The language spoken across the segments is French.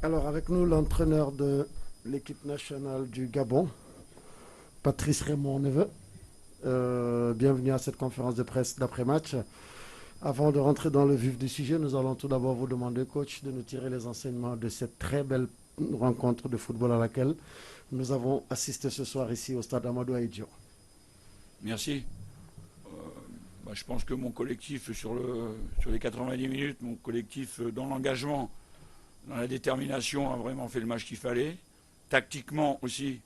Alors, avec nous, l'entraîneur de l'équipe nationale du Gabon, Patrice Raymond Neveu. Bienvenue à cette conférence de presse d'après-match. Avant de rentrer dans le vif du sujet, nous allons tout d'abord vous demander, coach, de nous tirer les enseignements de cette très belle rencontre de football à laquelle nous avons assisté ce soir ici au stade Amadou Ahidjo. Merci. Euh, je pense que mon collectif sur les 90 minutes, mon collectif dans l'engagement, dans la détermination a vraiment fait le match qu'il fallait. Tactiquement aussi,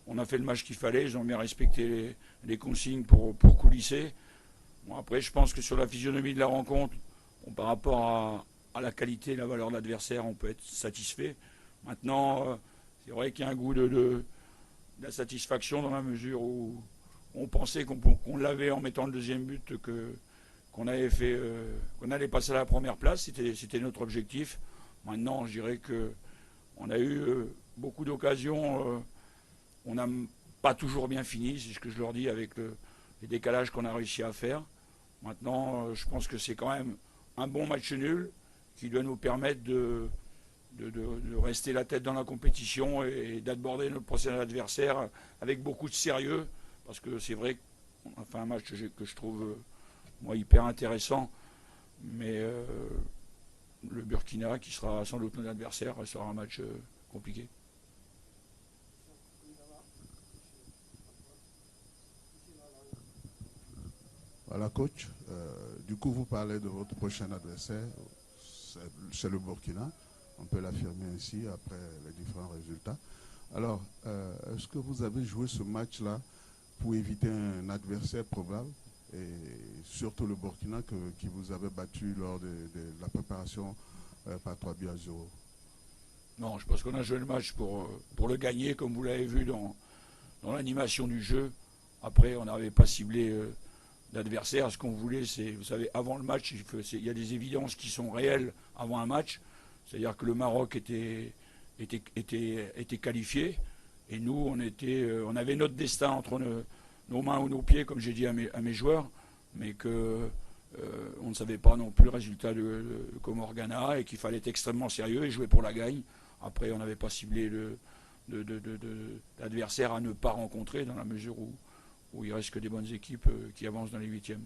on a fait le match qu'il fallait. Ils ont bien respecté les consignes pour coulisser. Bon, après, je pense que sur la physionomie de la rencontre, par rapport à la qualité et la valeur de l'adversaire, on peut être satisfait. Maintenant, c'est vrai qu'il y a un goût de la satisfaction dans la mesure où on pensait qu'on l'avait en mettant le deuxième but, qu'on avait fait, qu'on allait passer à la première place. C'était notre objectif. Maintenant, je dirais que on a eu beaucoup d'occasions. On n'a pas toujours bien fini, c'est ce que je leur dis avec les décalages qu'on a réussi à faire. Maintenant, je pense que c'est quand même un bon match nul qui doit nous permettre de rester la tête dans la compétition et d'aborder notre prochain adversaire avec beaucoup de sérieux. Parce que c'est vrai qu'on a fait un match que je trouve moi hyper intéressant. Mais le Burkina, qui sera sans doute notre adversaire, sera un match compliqué. Voilà, coach. Du coup, vous parlez de votre prochain adversaire, c'est le Burkina. On peut l'affirmer ainsi après les différents résultats. Alors, est-ce que vous avez joué ce match-là pour éviter un adversaire probable et surtout le Burkina qui vous avait battu lors de la préparation par 3 buts à 0? Non, je pense qu'on a joué le match pour le gagner, comme vous l'avez vu dans l'animation du jeu. Après, on n'avait pas ciblé d'adversaire. Ce qu'on voulait, c'est, vous savez, avant le match, il y a des évidences qui sont réelles avant un match. C'est-à-dire que le Maroc était qualifié. Et nous, on avait notre destin entre nos mains ou nos pieds, comme j'ai dit à mes joueurs. Mais que on ne savait pas non plus le résultat de Comorgana et qu'il fallait être extrêmement sérieux et jouer pour la gagne. Après, on n'avait pas ciblé l'adversaire à ne pas rencontrer dans la mesure où il reste que des bonnes équipes qui avancent dans les huitièmes.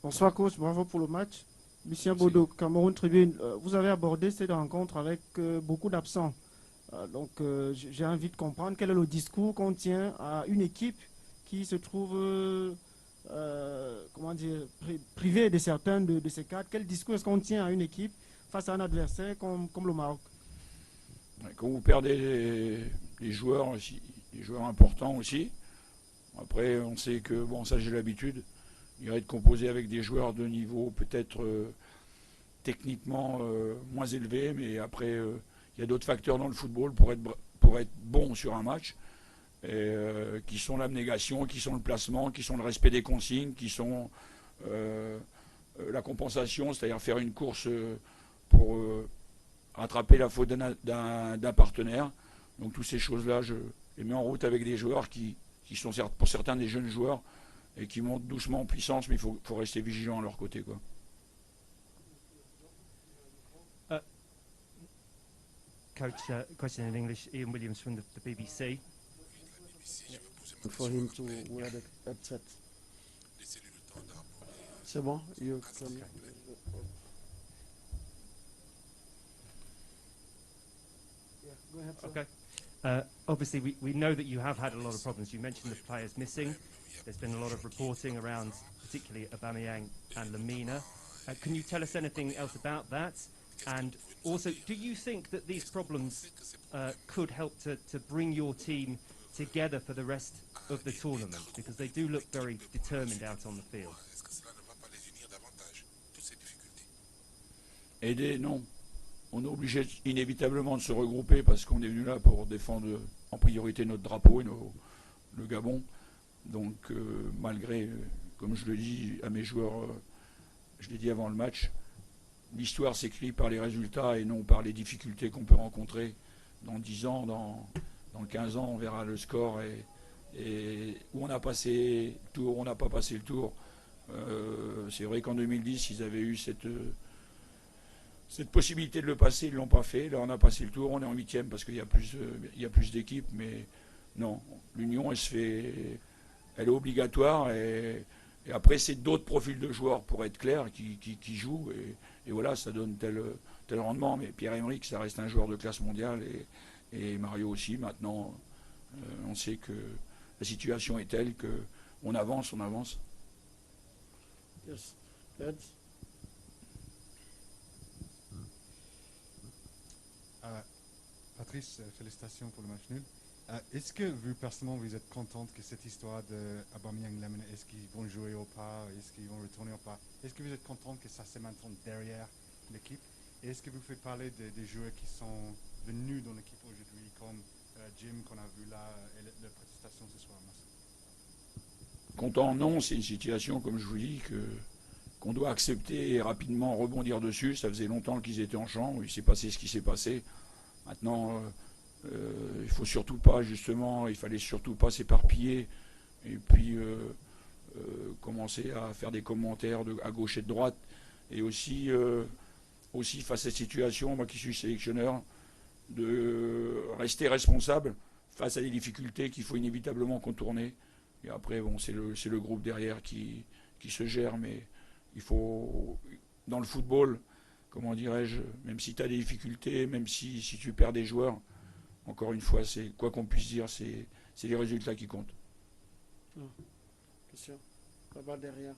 Bonsoir coach, bravo pour le match. Lucien Merci. Bodo, Cameroun Tribune, vous avez abordé cette rencontre avec beaucoup d'absents. J'ai envie de comprendre quel est le discours qu'on tient à une équipe qui se trouve comment dire, privée de certains de ses cadres. Quel discours est-ce qu'on tient à une équipe face à un adversaire comme le Maroc? Quand vous perdez les joueurs aussi, les joueurs importants aussi, après on sait que, bon ça j'ai l'habitude, il va être composé avec des joueurs de niveau peut-être techniquement moins élevé, mais après il y a d'autres facteurs dans le football pour être bon sur un match, qui sont l'abnégation, qui sont le placement, qui sont le respect des consignes, qui sont euh, la compensation, c'est-à-dire faire une course pour rattraper la faute d'un partenaire. Donc toutes ces choses-là, je les mets en route avec des joueurs qui sont pour certains des jeunes joueurs et qui montent doucement en puissance, mais il faut rester vigilant à leur côté, quoi. Uh, question in English, Ian Williams from the BBC. For him to wear the headset. C'est bon? You can... Yeah, go ahead, sir. Okay. Obviously, we know that you have had a lot of problems. You mentioned the players missing. There's been a lot of reporting around, particularly Aubameyang and Lamina. Can you tell us anything else about that? And also, do you think that these problems could help to bring your team together for the rest of the tournament? Because they do look very determined out on the field. Aider, non. On est obligé inévitablement de se regrouper parce qu'on est venu là pour défendre en priorité notre drapeau et le Gabon. Donc malgré, comme je le dis à mes joueurs, je l'ai dit avant le match, l'histoire s'écrit par les résultats et non par les difficultés qu'on peut rencontrer. Dans 10 ans, dans 15 ans, on verra le score et où on a passé le tour, où on n'a pas passé le tour. C'est vrai qu'en 2010, ils avaient eu cette possibilité de le passer, ils ne l'ont pas fait. Là, on a passé le tour, on est en huitième parce qu'il y a plus d'équipes, mais non, l'union, elle est obligatoire et après, c'est d'autres profils de joueurs, pour être clair, qui jouent et voilà, ça donne tel rendement. Mais Pierre-Emerick, ça reste un joueur de classe mondiale et Mario aussi. Maintenant, on sait que la situation est telle qu'on avance, on avance. Yes. Ed? Patrice, félicitations pour le match nul. Est-ce que vous, personnellement, vous êtes contente que cette histoire de Aubameyang, Lemon, est-ce qu'ils vont jouer ou pas, est-ce qu'ils vont retourner ou pas, est-ce que vous êtes contente que ça se maintienne derrière l'équipe? Et est-ce que vous faites parler des joueurs qui sont venus dans l'équipe aujourd'hui, comme Jim qu'on a vu là, et la prestation ce soir? Merci. Content, non, c'est une situation, comme je vous dis, qu'on doit accepter et rapidement rebondir dessus. Ça faisait longtemps qu'ils étaient en champ, il s'est passé ce qui s'est passé. Maintenant, il faut surtout pas, justement, il fallait surtout pas s'éparpiller et puis commencer à faire des commentaires à gauche et de droite. Et aussi face à cette situation, moi qui suis sélectionneur, de rester responsable face à des difficultés qu'il faut inévitablement contourner. Et après, bon, c'est le groupe derrière qui se gère, mais il faut, dans le football, comment dirais-je, même si tu as des difficultés, même si tu perds des joueurs, encore une fois, c'est quoi qu'on puisse dire, c'est les résultats qui comptent. Question. Là-bas derrière.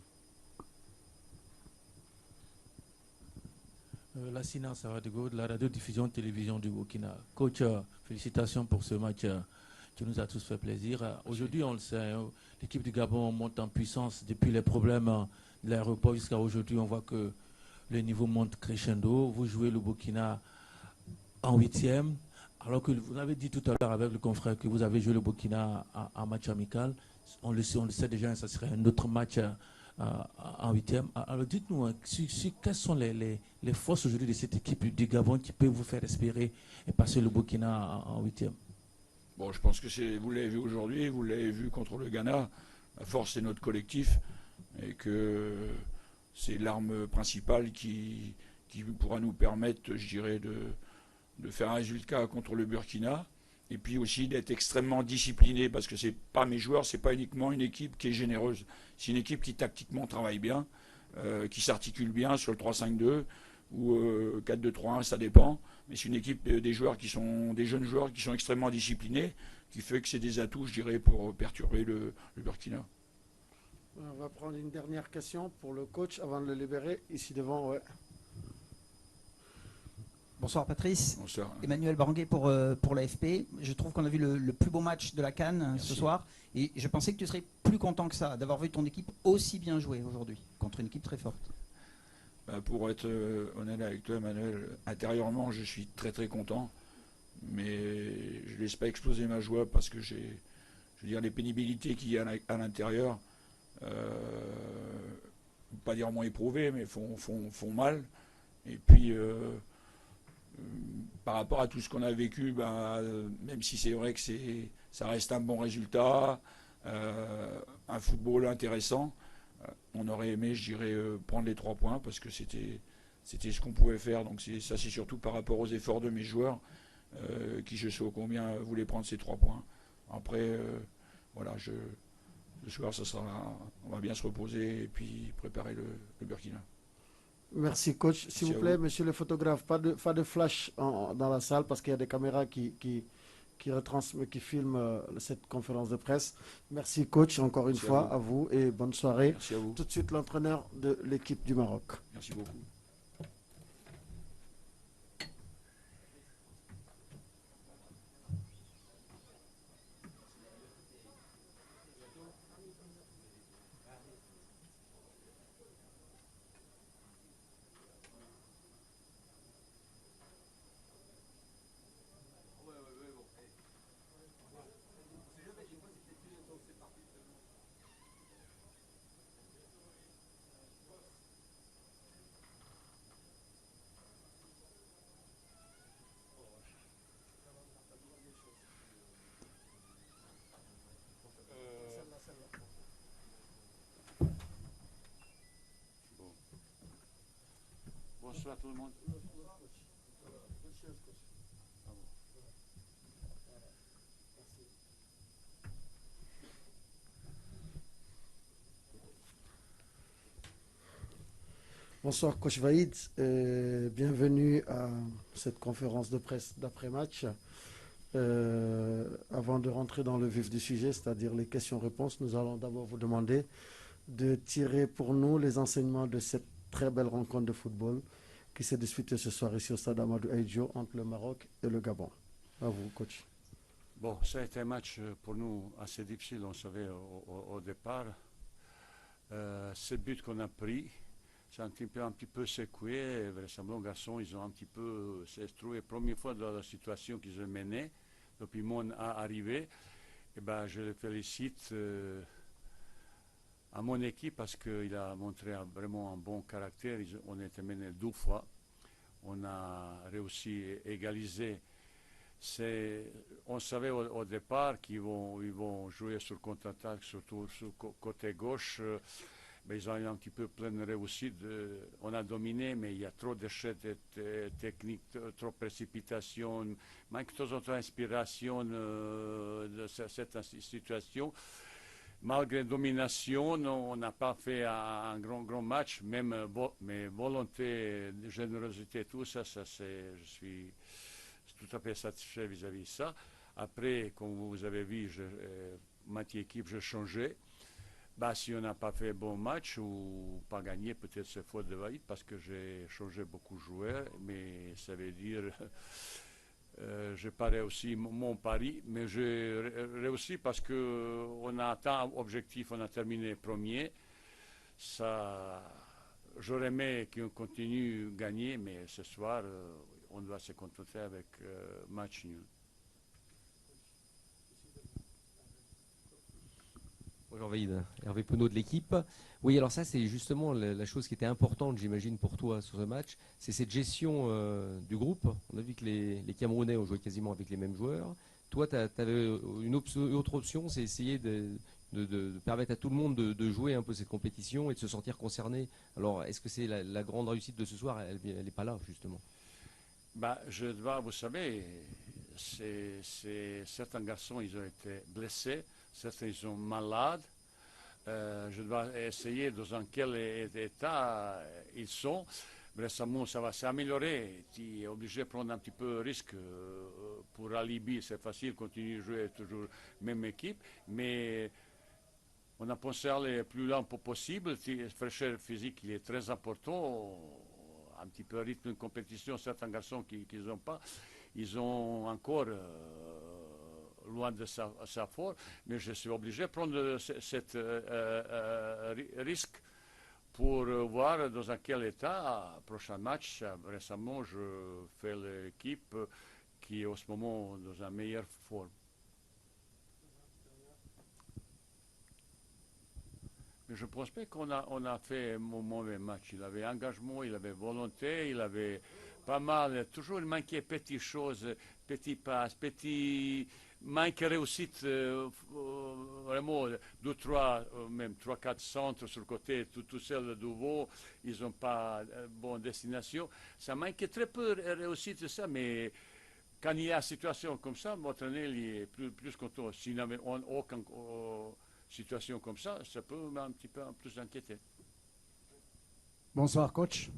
La Sina Saradego de la radio-diffusion télévision du Burkina. Coach, félicitations pour ce match qui nous a tous fait plaisir. Aujourd'hui, on le sait, l'équipe du Gabon monte en puissance depuis les problèmes de l'aéroport jusqu'à aujourd'hui. On voit que le niveau monte crescendo. Vous jouez le Burkina en huitième, alors que vous avez dit tout à l'heure avec le confrère que vous avez joué le Burkina en match amical. On le sait déjà, ça serait un autre match en huitième. Alors dites-nous, quelles sont les forces aujourd'hui de cette équipe du Gabon qui peut vous faire espérer et passer le Burkina en huitième? Bon, je pense que vous l'avez vu aujourd'hui, vous l'avez vu contre le Ghana. La force, c'est notre collectif et que c'est l'arme principale qui pourra nous permettre, je dirais, de faire un résultat contre le Burkina. Et puis aussi d'être extrêmement discipliné, parce que c'est pas mes joueurs, c'est pas uniquement une équipe qui est généreuse. C'est une équipe qui tactiquement travaille bien, qui s'articule bien sur le 3-5-2 ou 4-2-3-1, ça dépend. Mais c'est une équipe des joueurs qui sont des jeunes joueurs qui sont extrêmement disciplinés, qui fait que c'est des atouts, je dirais, pour perturber le Burkina. On va prendre une dernière question pour le coach avant de le libérer. Ici devant, ouais. Bonsoir Patrice. Bonsoir. Emmanuel Barangay pour l'AFP. Je trouve qu'on a vu le plus beau match de la CAN ce soir. Et je pensais que tu serais plus content que ça, d'avoir vu ton équipe aussi bien jouer aujourd'hui, contre une équipe très forte. Pour être honnête avec toi, Emmanuel, intérieurement, je suis très très content. Mais je ne laisse pas exploser ma joie parce que je veux dire, les pénibilités qu'il y a à l'intérieur, pas dire moins éprouvées, mais font mal. Et puis, par rapport à tout ce qu'on a vécu, même si c'est vrai que ça reste un bon résultat, un football intéressant, on aurait aimé, je dirais, prendre les 3 points parce que c'était ce qu'on pouvait faire. Donc ça, c'est surtout par rapport aux efforts de mes joueurs qui, je sais combien, voulaient prendre ces 3 points. Après, voilà, ce soir, on va bien se reposer et puis préparer le Burkina. Merci coach. S'il vous plaît, monsieur le photographe, pas de flash dans la salle parce qu'il y a des caméras qui filment cette conférence de presse. Merci coach, encore une fois à vous et bonne soirée. Merci à vous. Tout de suite l'entraîneur de l'équipe du Maroc. Merci beaucoup. Bonsoir tout le monde. Bonsoir Coach Vaïd, bienvenue à cette conférence de presse d'après-match. Avant de rentrer dans le vif du sujet, c'est-à-dire les questions-réponses, nous allons d'abord vous demander de tirer pour nous les enseignements de cette très belle rencontre de football qui s'est disputée ce soir ici au stade Amadou Ahidjo entre le Maroc et le Gabon. À vous, coach. Bon, ça a été un match pour nous assez difficile, on savait au départ. Ce but qu'on a pris, c'est un petit peu secoué. Vraisemblablement, les garçons, ils ont un petit peu se trouvé première fois dans la situation qu'ils ont menée depuis mon arrivée. Et ben, je les félicite à mon équipe parce qu'il a montré vraiment un bon caractère. On a été mené 2 fois. On a réussi à égaliser. On savait au départ qu'ils vont jouer sur contre-attaque, surtout sur le côté gauche. Mais ils ont eu un petit peu plein de réussite. On a dominé, mais il y a trop d'échecs techniques, trop de précipitations, manque de temps en temps d'inspiration de cette situation. Malgré la domination, on n'a pas fait un grand match, même mais volonté, générosité, tout ça, je suis tout à fait satisfait vis-à-vis de ça. Après, comme vous avez vu, moitié équipe, j'ai changé. Bah, si on n'a pas fait un bon match ou pas gagné, peut-être c'est faute de Vaïd parce que j'ai changé beaucoup de joueurs, mais ça veut dire je parais aussi mon pari, mais j'ai réussi parce qu'on a atteint l'objectif, on a terminé premier. J'aurais aimé qu'on continue à gagner, mais ce soir, on doit se contenter avec match nul. Bonjour Vaïd, Hervé Penaud de l'équipe. Oui, alors ça c'est justement la chose qui était importante, j'imagine, pour toi sur ce match, c'est cette gestion du groupe. On a vu que les Camerounais ont joué quasiment avec les mêmes joueurs. Toi, tu avais une autre option, c'est essayer de permettre à tout le monde de jouer un peu cette compétition et de se sentir concerné. Alors, est-ce que c'est la grande réussite de ce soir? Elle n'est pas là, justement. Bah, vous savez, certains garçons, ils ont été blessés. Certains sont malades. Je dois essayer dans quel état ils sont. Récemment, ça va s'améliorer. Tu es obligé de prendre un petit peu de risque pour alibi. C'est facile, continuer à jouer toujours même équipe. Mais on a pensé aller plus loin possible. La fraîcheur physique, il est très important. Un petit peu de rythme de compétition, certains garçons qui n'ont pas. Ils ont encore loin de sa force, mais je suis obligé de prendre ce risque pour voir dans quel état, prochain match, récemment, je fais l'équipe qui est en ce moment dans une meilleure forme. Mais je ne pense pas qu'on a fait un mauvais match. Il avait engagement, il avait volonté, il avait pas mal. Toujours il manquait petites choses, petits passes, petits manque réussite, vraiment 2, 3, même 3, 4 centres sur le côté, tout seul de nouveau, ils n'ont pas bonne destination. Ça manque très peu de réussite, ça, mais quand il y a une situation comme ça, l'entraîneur est plus content. S'il n'y avait aucune situation comme ça peut un petit peu plus inquiéter. Bonsoir coach.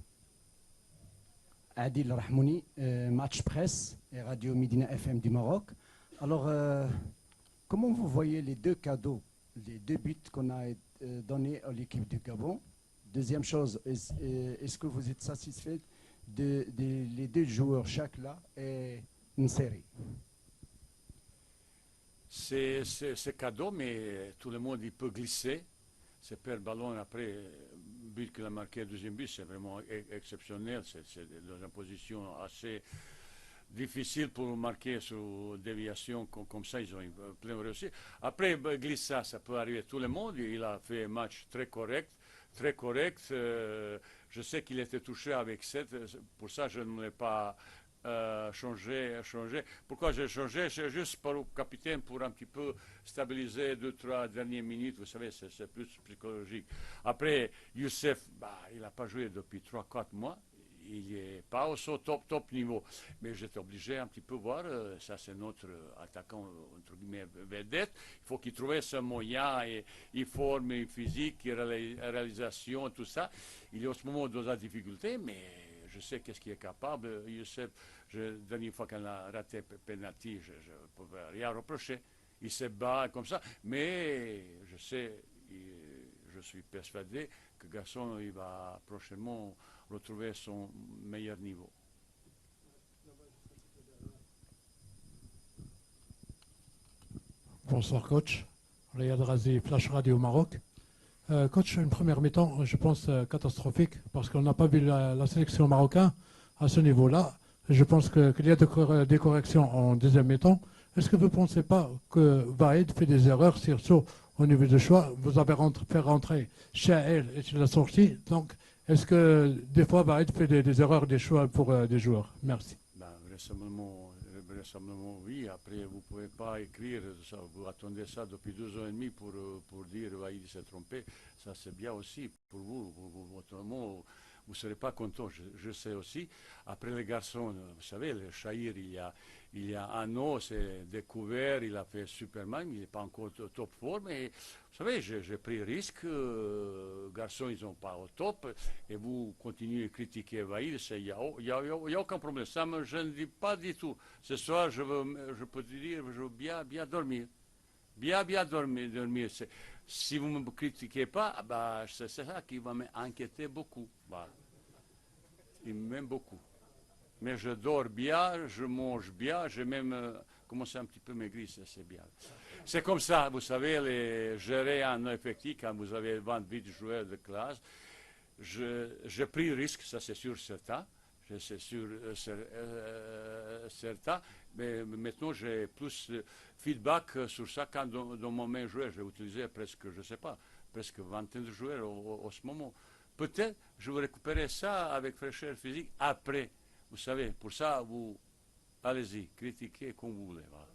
Adil Rahmouni, match presse et Radio Médina FM du Maroc. Alors, comment vous voyez les 2 cadeaux, les 2 buts qu'on a donnés à l'équipe du Gabon? Deuxième chose, est-ce que vous êtes satisfait les 2 joueurs chaque là et une série? C'est cadeau, mais tout le monde il peut glisser. C'est perdre le ballon après le but qu'il a marqué, le deuxième but, c'est vraiment exceptionnel. C'est dans une position assez difficile pour marquer sur déviation comme ça, ils ont plein réussi. Après, glissa, ça peut arriver à tout le monde. Il a fait un match très correct. Je sais qu'il était touché avec 7, pour ça je ne l'ai pas changé. Pourquoi j'ai changé? C'est juste pour le capitaine, pour un petit peu stabiliser 2-3 dernières minutes, vous savez, c'est plus psychologique. Après, Youssef, il n'a pas joué depuis 3-4 mois. il n'est pas au top niveau. Mais j'étais obligé un petit peu voir, ça c'est notre attaquant, entre guillemets, vedette. Il faut qu'il trouve ce moyen, et il forme, il physique, il réalisation, tout ça. Il est en ce moment dans la difficulté, mais je sais qu'est-ce qu'il est capable. Je sais, la dernière fois qu'elle a raté penalty, je ne peux rien reprocher. Il se bat comme ça, mais je sais, je suis persuadé que Garçon il va prochainement retrouver son meilleur niveau. Bonsoir coach, Riyad Razi, Flash Radio Maroc. Coach, une première mi-temps, je pense catastrophique, parce qu'on n'a pas vu la sélection marocaine à ce niveau-là. Je pense qu'il y a des corrections en deuxième mi-temps. Est-ce que vous ne pensez pas que Vaïd fait des erreurs, surtout au niveau du choix? Vous avez fait rentrer Chaël et il a sorti. Donc, est-ce que des fois Vaïd fait des erreurs, des choix pour des joueurs? Merci. Vraisemblablement, oui. Après, vous ne pouvez pas écrire ça. Vous attendez ça depuis 2 ans et demi pour dire Vaïd s'est trompé. Ça, c'est bien aussi pour vous. Autrement, vous ne serez pas content, je sais aussi. Après les garçons, vous savez, le Chahir, il y a un an, c'est découvert, il a fait Superman, il n'est pas encore au top forme. Mais vous savez, j'ai pris risque. Garçons, ils ne sont pas au top. Et vous continuez à critiquer Vaïd, il n'y a aucun problème. Ça, je ne dis pas du tout. Ce soir, je peux te dire, je veux bien dormir. Bien dormir. Si vous ne me critiquez pas, bah, c'est ça qui va m'inquiéter beaucoup. Bah, il m'aime beaucoup. Mais je dors bien, je mange bien, j'ai même commencé un petit peu maigrir, c'est bien. C'est comme ça, vous savez, gérer un effectif quand vous avez 28 joueurs de classe. J'ai pris risque, ça c'est sûr, certain. C'est sûr, certain. Mais maintenant, j'ai plus de feedback sur ça quand dans mon main joueur. J'ai utilisé presque, je ne sais pas, presque 20 de joueurs en ce moment. Peut-être je vais récupérer ça avec fraîcheur physique après. Vous savez, pour ça, vous allez-y, critiquez comme vous voulez. Voilà.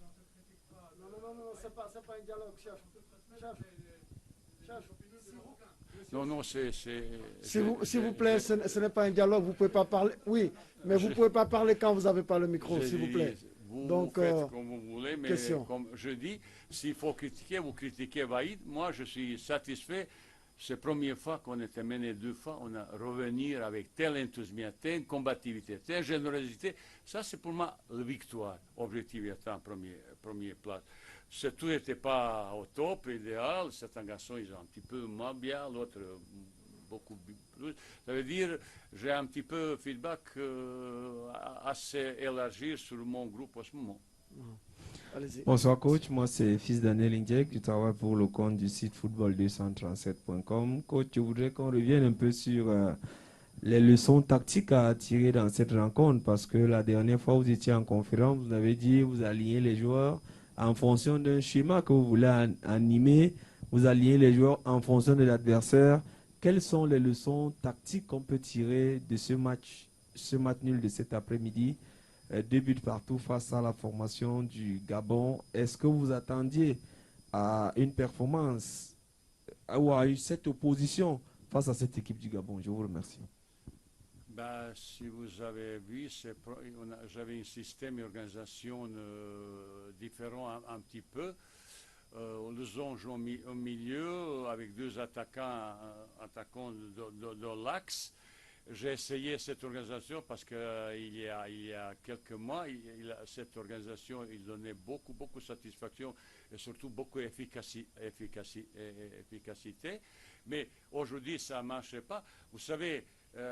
Non, c'est pas un dialogue, chef. Non, c'est... S'il vous plaît, ce n'est pas un dialogue, vous ne pouvez pas parler. Oui, mais vous ne pouvez pas parler quand vous n'avez pas le micro, s'il vous plaît. Vous faites comme vous voulez, mais comme je dis, s'il faut critiquer, vous critiquez Vaïd. Moi, je suis satisfait. C'est la première fois qu'on était mené 2 fois, on a revenir avec tel enthousiasme, telle combativité, telle générosité. Ça, c'est pour moi la victoire. Objectif est en première place. Tout n'était pas au top, idéal. Certains garçons, ils ont un petit peu moins bien, l'autre beaucoup plus. Ça veut dire, j'ai un petit peu feedback assez élargi sur mon groupe en ce moment. Bonsoir coach, moi c'est fils Daniel Indjek, je travaille pour le compte du site football237.com. Coach, je voudrais qu'on revienne un peu sur les leçons tactiques à tirer dans cette rencontre, parce que la dernière fois vous étiez en conférence, vous avez dit vous alignez les joueurs en fonction d'un schéma que vous voulez animer, vous alignez les joueurs en fonction de l'adversaire. Quelles sont les leçons tactiques qu'on peut tirer de ce match nul de cet après-midi? 2 buts partout face à la formation du Gabon. Est-ce que vous attendiez à une performance ou à cette opposition face à cette équipe du Gabon? Je vous remercie. Ben, si vous avez vu, j'avais un système d'organisation différent un petit peu. Le zone joue au milieu avec 2 attaquants de l'axe. J'ai essayé cette organisation parce qu'il y a quelques mois, cette organisation il donnait beaucoup de satisfaction et surtout beaucoup d'efficacité. Mais aujourd'hui, ça ne marchait pas. Vous savez,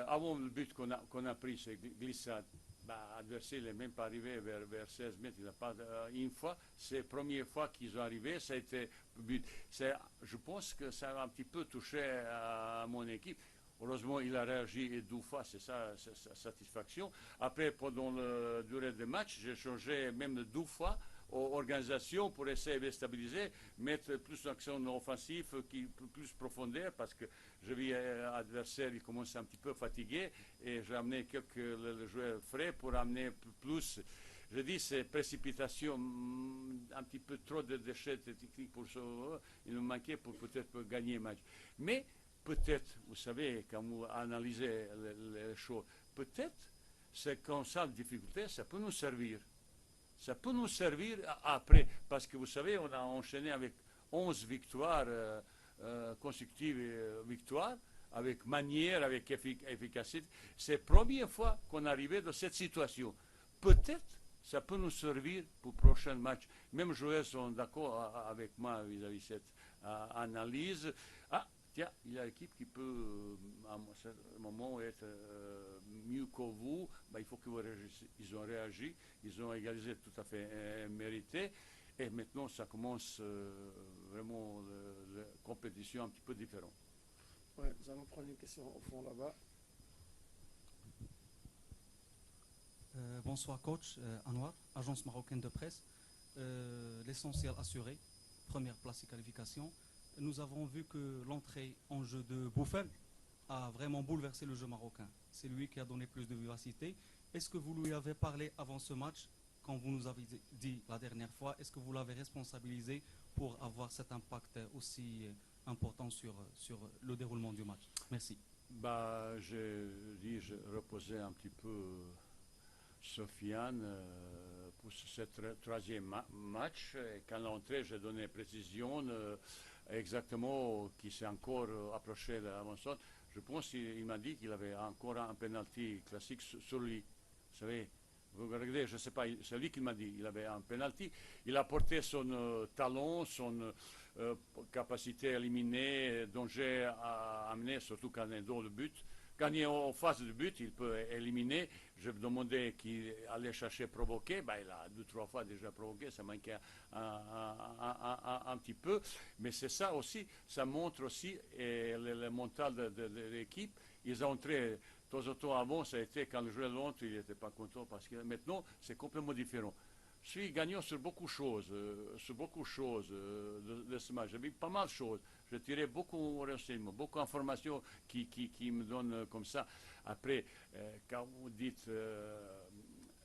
avant le but qu'on a pris, c'est glissade. L'adversaire n'est même pas arrivé vers 16 mètres. Il n'a pas une fois. C'est la première fois qu'ils sont arrivés. Ça a été but. Je pense que ça a un petit peu touché à mon équipe. Heureusement, il a réagi 2 fois, c'est ça sa satisfaction. Après, pendant la durée du match, j'ai changé même 2 fois l'organisation pour essayer de stabiliser, mettre plus d'action offensive, plus profondeur, parce que je vis l'adversaire, il commence un petit peu fatigué, et j'ai amené quelques joueurs frais pour amener plus. Je dis, c'est précipitation, un petit peu trop de déchets techniques pour ça. Il nous manquait pour peut-être gagner le match. Mais peut-être, vous savez, quand vous analysez les choses, peut-être, c'est comme ça, la difficulté, ça peut nous servir. Ça peut nous servir après, parce que vous savez, on a enchaîné avec 11 victoires consécutives, victoires, avec manière, avec efficacité. C'est la première fois qu'on arrivait dans cette situation. Peut-être ça peut nous servir pour le prochain match. Même les joueurs sont d'accord avec moi vis-à-vis de cette analyse. Ah, tiens, il y a l'équipe qui peut, à un moment, être mieux que vous. Ben, il faut que vous réagissiez. Ils ont réagi, ils ont égalisé tout à fait mérité. Et maintenant, ça commence vraiment la compétition un petit peu différente. Ouais, nous allons prendre une question au fond là-bas. Bonsoir coach, Anwar, agence marocaine de presse. L'essentiel assuré, première place et qualification. Nous avons vu que l'entrée en jeu de Bouffel a vraiment bouleversé le jeu marocain. C'est lui qui a donné plus de vivacité. Est-ce que vous lui avez parlé avant ce match, quand vous nous avez dit la dernière fois, est-ce que vous l'avez responsabilisé pour avoir cet impact aussi important sur le déroulement du match? Merci. Bah, je reposais un petit peu Sofiane pour ce troisième match. Et quand l'entrée, j'ai donné précision exactement qui s'est encore approché de l'avant-centre. Je pense qu'il m'a dit qu'il avait encore un penalty classique sur lui. Vous savez, vous regardez, je ne sais pas, c'est lui qui m'a dit, il avait un penalty. Il a porté son talon, son capacité à éliminer, danger à amener, surtout quand il est dans le but. Quand il est en face du but, il peut éliminer. Je me demandais qu'il allait chercher provoquer. Ben, il a 2-3 fois déjà provoqué, ça manquait un petit peu. Mais c'est ça aussi, ça montre aussi le mental de l'équipe. Ils ont entré. De temps en temps avant, ça a été quand le joueur l'entre, il n'était pas content parce que maintenant, c'est complètement différent. Je suis gagnant sur beaucoup de choses, de ce match. J'ai vu pas mal de choses. J'ai tiré beaucoup de renseignements, beaucoup d'informations qui me donnent comme ça. Après, quand vous dites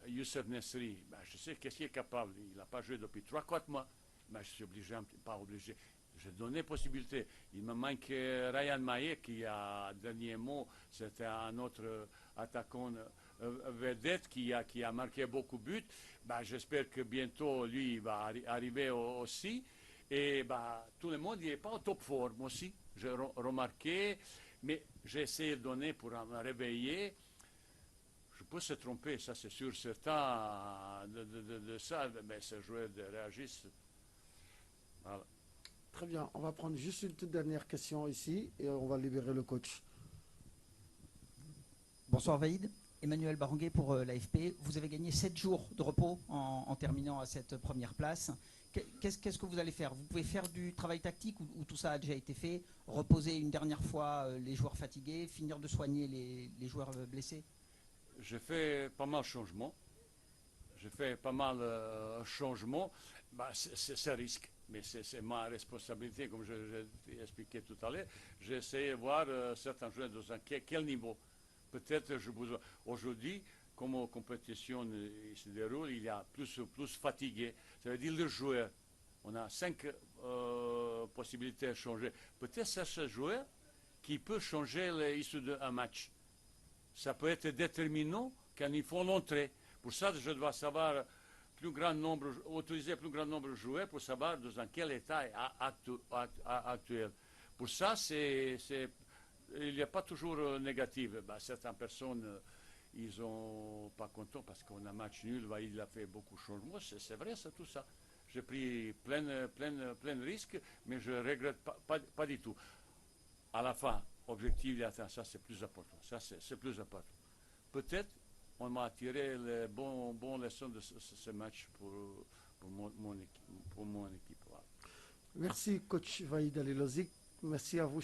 Youssef Nesri, ben, je sais qu'est-ce qu'il est capable. Il n'a pas joué depuis 3-4 mois. Ben, je suis obligé, pas obligé. J'ai donné possibilité. Il me manque Ryan Maillet qui a dernier mot, c'était un autre attaquant vedette qui a marqué beaucoup de buts. Bah, j'espère que bientôt lui va arriver aussi. Et bah, tout le monde n'est pas en top forme aussi. J'ai remarqué, mais j'ai essayé de donner pour me réveiller. Je peux se tromper, ça c'est sûr, certain de ça, mais ces joueurs réagissent. Voilà. Très bien, on va prendre juste une toute dernière question ici et on va libérer le coach. Bonsoir Vaïd, Emmanuel Baranguet pour l'AFP. Vous avez gagné 7 jours de repos en terminant à cette première place. Qu'est-ce que vous allez faire? Vous pouvez faire du travail tactique ou tout ça a déjà été fait? Reposer une dernière fois les joueurs fatigués, finir de soigner les joueurs blessés? J'ai fait pas mal de changements. Bah, c'est un risque. Mais c'est ma responsabilité, comme je l'ai expliqué tout à l'heure. J'ai essayé de voir certains joueurs dans quel niveau. Peut-être aujourd'hui, comme la compétition se déroule, il y a plus fatigué. Ça veut dire le joueur. On a 5 possibilités de changer. Peut-être c'est ce joueur qui peut changer l'issue d'un match. Ça peut être déterminant quand il faut l'entrée. Pour ça, je dois savoir autoriser plus grand nombre de joueurs pour savoir dans quel état actuel. Pour ça, il n'y a pas toujours négatif. Ben, certaines personnes, ils sont pas contents parce qu'on a match nul, il a fait beaucoup de changements. C'est vrai, c'est tout ça. J'ai pris plein de risques, mais je ne regrette pas du tout. À la fin, objectif, il atteint, ça c'est plus important. Ça c'est plus important. Peut-être on m'a tiré les bonnes leçons de ce match pour mon équipe. Voilà. Merci coach Vaïd Alilozic. Merci à vous.